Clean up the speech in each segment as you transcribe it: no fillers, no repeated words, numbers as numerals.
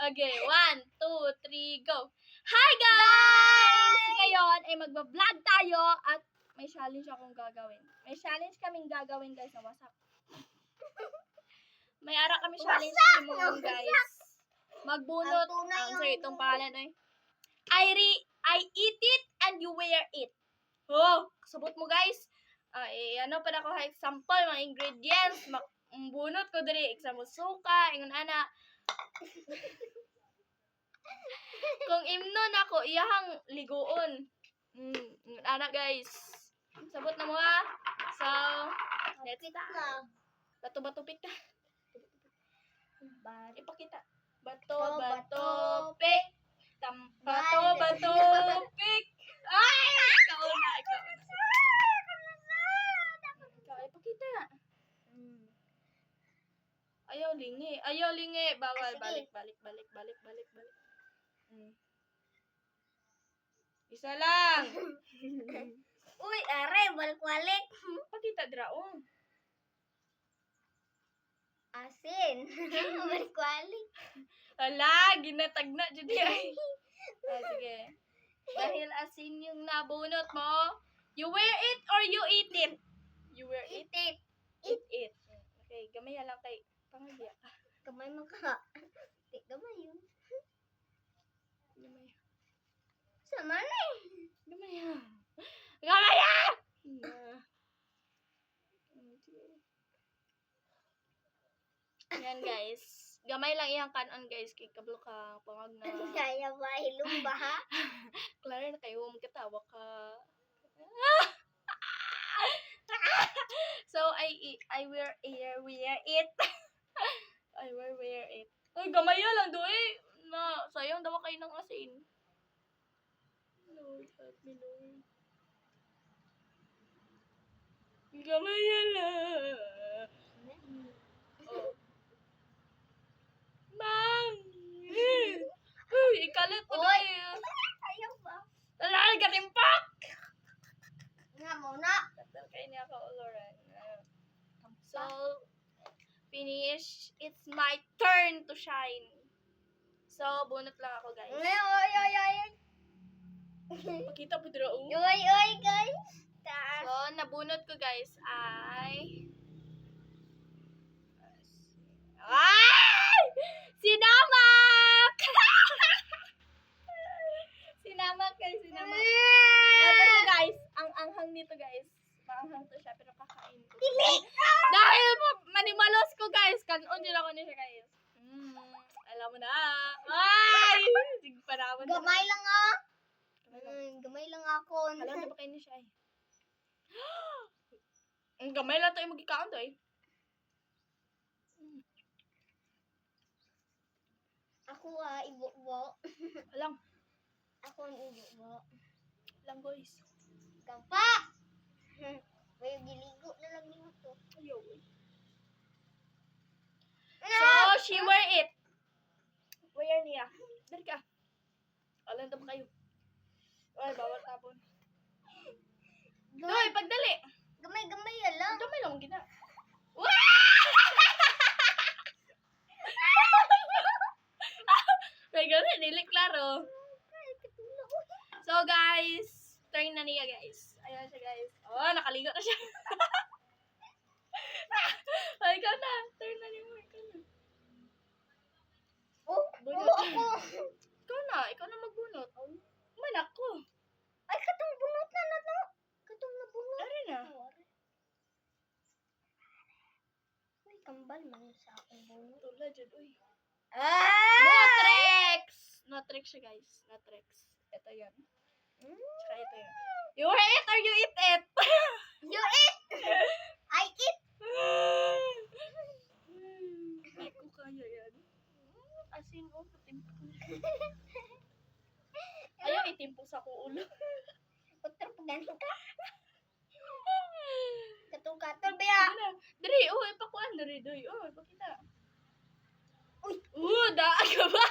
Okay, 1, 2, 3, go! Hi guys! Ngayon ay magbablog tayo at may challenge akong gagawin. May challenge kaming gagawin guys sa WhatsApp. May ara kami challenge mo guys. Magbunot. Sorry, itong pangalan ay I eat it and you wear it. Oh, sabot mo guys. Ano pa na ko example mga ingredients. Bunot ko diri example suka, ingon ana. Kung imnon ako iyahang ligoon. Ana guys. Sabot na mo ha. So, let's start. Bato-bato pik. Ipakita. Bato-bato pik. Bato-bato pik. Ay! Ikaw na. Ikaw, ipakita. Ayaw lingi. Bawal. Balik. Isa lang. Uy, aray, balik-balik. Pakita draong. Asin. Balik-balik. Ala, ginatag na dyan ay. Sige. Dahil asin yung nabunot mo, you wear it or you eat it? You wear it? Eat it. Okay, gamay lang kay pangagya. Kamay mo ka. Gamay yun. Gamay. Sama na eh. Gamay. Gamay! Yan guys. Gamay lang iyang kanon guys. Kay kablo ka pangag na. Kaya ba? Hilong ba ha? Klaro na kayo. Katawa ka. So, I wear it. I wear it. Ay, gamaya lang doy. Na, sayang daw kayo ng asin. Lord, help me, Lord. Gamaya lang. Oh. Mang! Uy, ikalat ko doy. Ayaw ba? Alay, gatimpak! Nga muna. Tatal kayo niya ka, Lauren. So, finish. It's my turn to shine. So, bunot lang ako, guys. Oy. Pakita po dira, oh. Oy, guys. Taas. So, nabunot ko, guys, ay... Ay! Sinamak! Sinamak. Ito siya, guys. Ang anghang nito, guys. Maanghang to siya, pero kakain ko. Dahil manimalos ko, guys. Kanon din ako niya, guys. Alam mo na. Ay! Sige pa naman. Gamay lang ah. Gamay lang ako. Alam na ba kayo niya siya, eh? Ang gamay lang tayo magkikaon to, eh. Ako ibo-bo. Alam. Ako ang ibo-bo. Alam, guys. Kampa! May giligo na lang nimo to. Ayaw, eh. So, she wear it. Wear niya. Dari ka. Alam na ba kayo? Ay, bawal tapon. Doy, pagdali. Gamay lang. Gamay lang gina. May gano'n, dili klaro. So, guys, turn na niya, guys. Ayan siya, guys. Oh, nakaligo na siya. Ay, ikaw na. Turn na niya mo. Ikaw na. Bunot. Ikaw na magbunot. Man ako. Ay, katong bunot na to. Katong nabunot. Dari na. Ay, kambal man sa akong bunot. Tula dyan, uy. Ah! No tricks siya, guys. No tricks. Ito yun. Tsaka ito yun. You wear it or you eat it? You eat! I eat! Hindi ko kaya yan. Asin mo, patimpok na. Ayaw itimpok sa ko ulo. Utro pa ganun ka? Katong-katol ba ya? Dari, ipakuan dari, doy. Ipakita. Uy! Daan ka ba?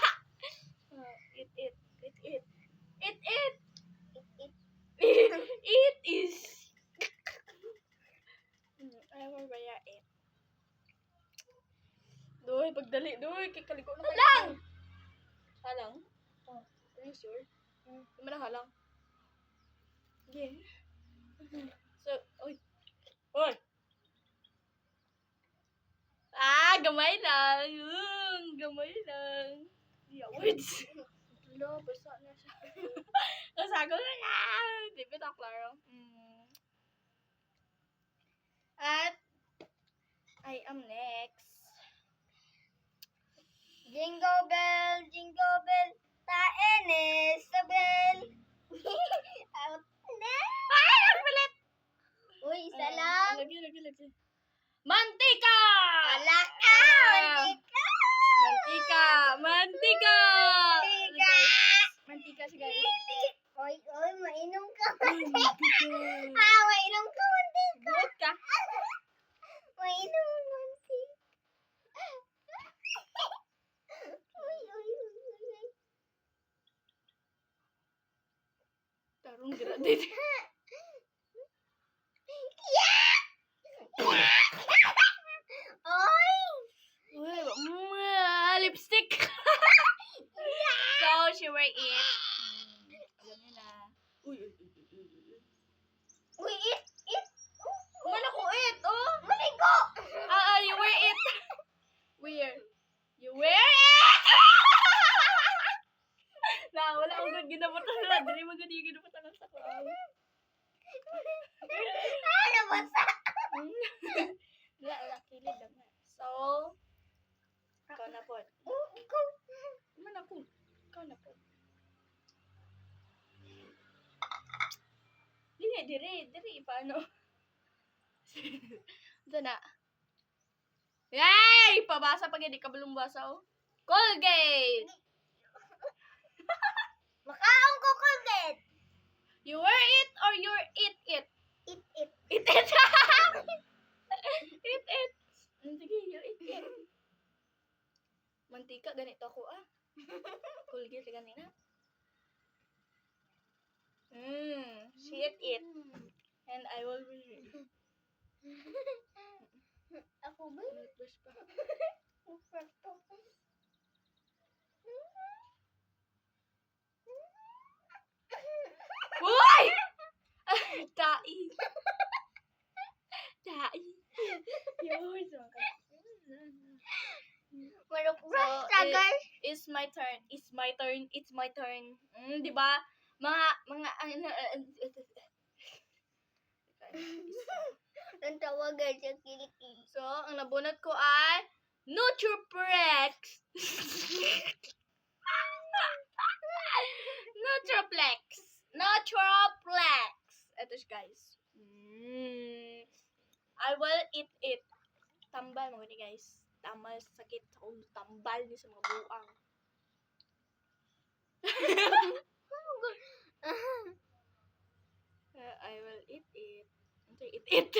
Eat it. It is. Ayaw mo ba ya, it? Doy, pagdali, doy. Kikaliko na kayo. Lang! Halang? Oh, are you sure? Di mo na halang? Okay. So, oy. Oy! Gamay lang. Gamay lang. Yeah, words. Hello, basa na siya. Kasago na lang. Di ba ito klaro? At, I am next. Jingle bell, taenes sa bell. Out na. Ay, nagpalit! Uy, isa lang. Lagi. Mantika! Ala ka, mantika. Mantika! Mantika! Mantika. Mantika siya, guys. Oy, mainom ka, mantika. Mainom ka, mantika. Buot ka. Mainom, mantika. Uy. Tarong graduate. Oy! Lipstick! So, she wear it. Alam niyo na. Uy. Uy, it. Mana ko it, oh! Maligo! You wear it. Wear. You wear it! Wala akong good ginabutan na. Dili mo good yung ginabutan sa ko. Nabasa! Wala, kilid naman. So, ikaw na po. Ikaw. Man ako. Ikaw na po. Dili, paano? Ito na. Yay! Pabasa pag hindi ka balong basa, oh. Colgate! Makaong ko Colgate. You wear it or you eat it? It. Eat it! Eat it! Sige, you eat it. Mantika, ganito ako, ah. Colgate, ganito na. She eat it. And I will be Ako ba? Notebrush pa. Uy! Tai. Yun, so, Maruk-brush ka, guys. It's my turn. Di ba? Mga Ang tawagan sa kilikili. So, ang nabunot ko ay Nutriplex. Nutriplex. Ito siya, guys. I will eat it. Tambal mo ni guys. Tambal sa sakit. Tambal ni sa mga buang. I will eat it. Eat it.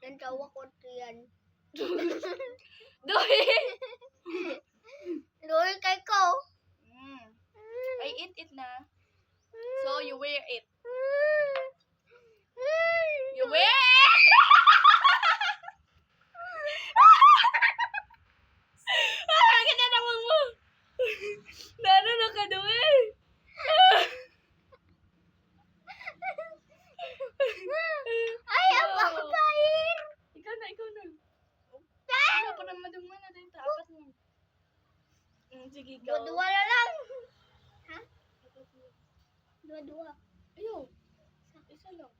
Ang tawa ko yan. Doy! Lord, kay ko. I eat it na. So, you wear it. You wear it! Kinanawang mo! Lalo na ka doon eh! Ayaw ko kain. Ikaw na. Ano pa naman duman na din tapat mo. Sige, ikaw. Dua-dua na lang. Ha? Dua-dua. Ayaw. Isa lang.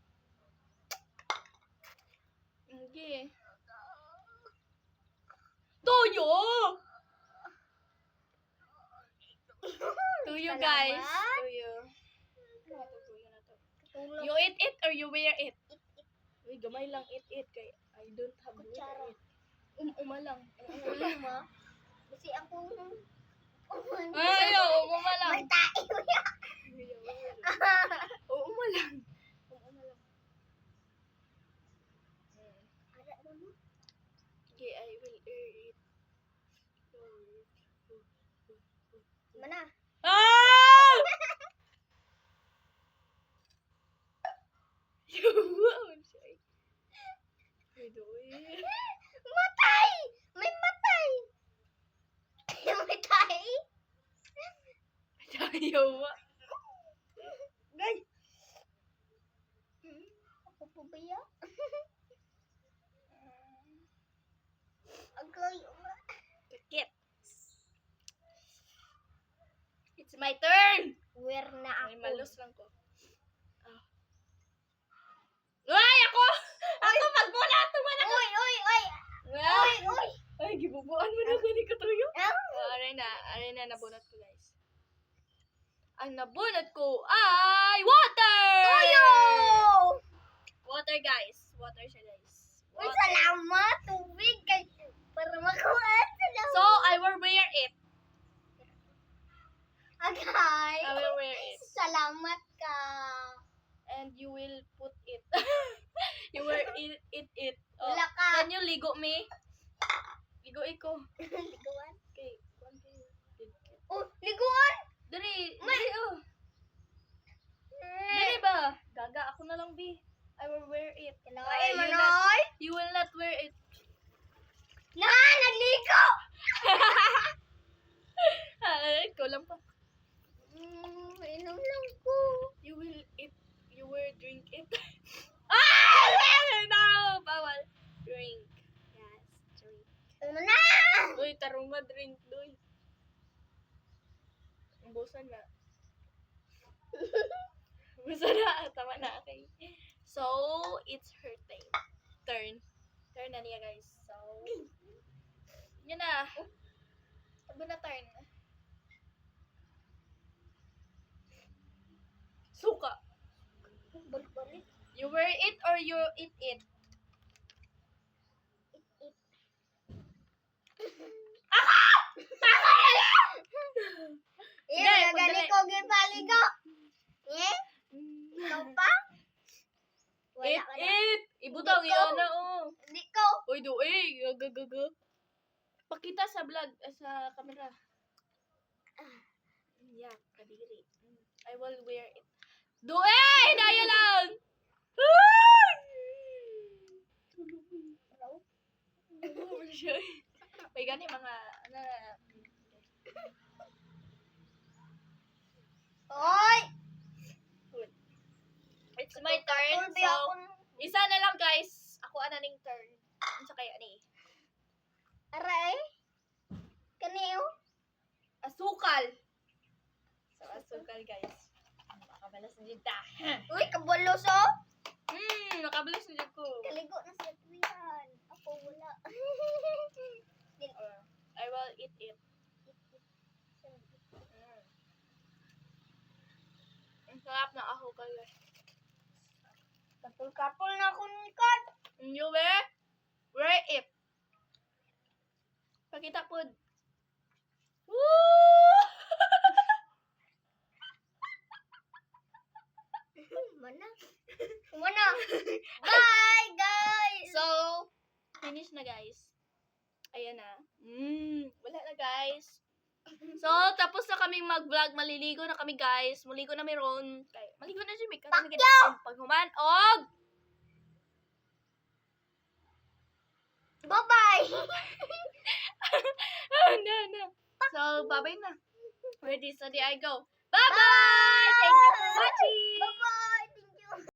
Sige. Toyo! Tuyo, guys. Salamat. Tuyo. Tuyo na to. Tulog. You eat it or you wear it? Uy, gamay lang eat. Kay I don't have Kutsara. wear it. Uma lang. Uma. Kasi ako Ayaw, uma lang. may tayo niya. Uma lang. Okay, I will eat it. Mana? Ah! Matay! May matay! May matay! Ayaw mo. Guys. Ako po ba yan? Agay, Kakit. It's my turn. where na Ay, ako? malus lang ko. Ah. Ay, ako! Ako, magbunat! Tumanak! Uy, uy, uy! Ay, Uy! ay, gibubuan mo na gani ka tuyo. Ah! Aray na, nabunot ko, guys. Ang nabunot ko ay water! Tuyo! Water, guys. Water siya, guys. Uy, Water. salamat! Tubig! Para makuha! Salamat! So, I will wear it. Agay! I will wear it. Salamat ka! And you will put it. You will it. Oh. Wala ka! Can you ligo me? Ligo ko. Liguan? Okay. Oh, liguan! Dali, May- dali, oh. Dali ba? Gaga, ako na lang, B. I will wear it. Kailangan mo you noy! You will not wear it. Na! Nagligo! Ay, ikaw lang pa. Inom lang ko. You will eat. You will drink it. Ah! No! Bawal. Drink. Yes, drink. Ano na? Uy, tarunga drink, doy. Umbusan na. Umbusan na. Tama na, okay. So, it's her turn. Turn na niya, guys. So, yun na. Sabi na turn. Suka. Balik-balik. You wear it or you eat it? Eh, Sige, magaling pagdali. ko gipaligo. Eh? Ikaw pa? Wala Eat ka na. it! Ibutang Hindi ko. yan na, oh. Hindi ko. Uy, do eh. Gagaga. Pakita sa vlog, sa camera. Yeah, kadiri. I will wear it. Do eh! Daya lang! May gani mga, ano, Oy! it's my turn. Tulbi So, ako. isa na lang, guys. Ako ananing turn. Ano sa kaya ni? Aray? Kaniyo? Asukal. So, asukal, guys. Makabalas na dito. Uy, kabulos oh. Makabalas na dito ko. Kaligo na sa tuwihan. Ako wala. I will eat it. Ang sarap na ako, guys. Kapul-kapul na ako ng card. You wear it. Pakita po. Woo! Mana? Mana? Bye, guys! So, finish na, guys. Ayan na. Wala na, guys. So, tapos na kaming mag-vlog. Maliligo na kami, guys. Maligo na meron. Maligo na siya. May Pakyaw! paghuman. Og! Bye-bye! No. So, bye-bye na. Ready, so there I go. Bye-bye! Thank you for watching!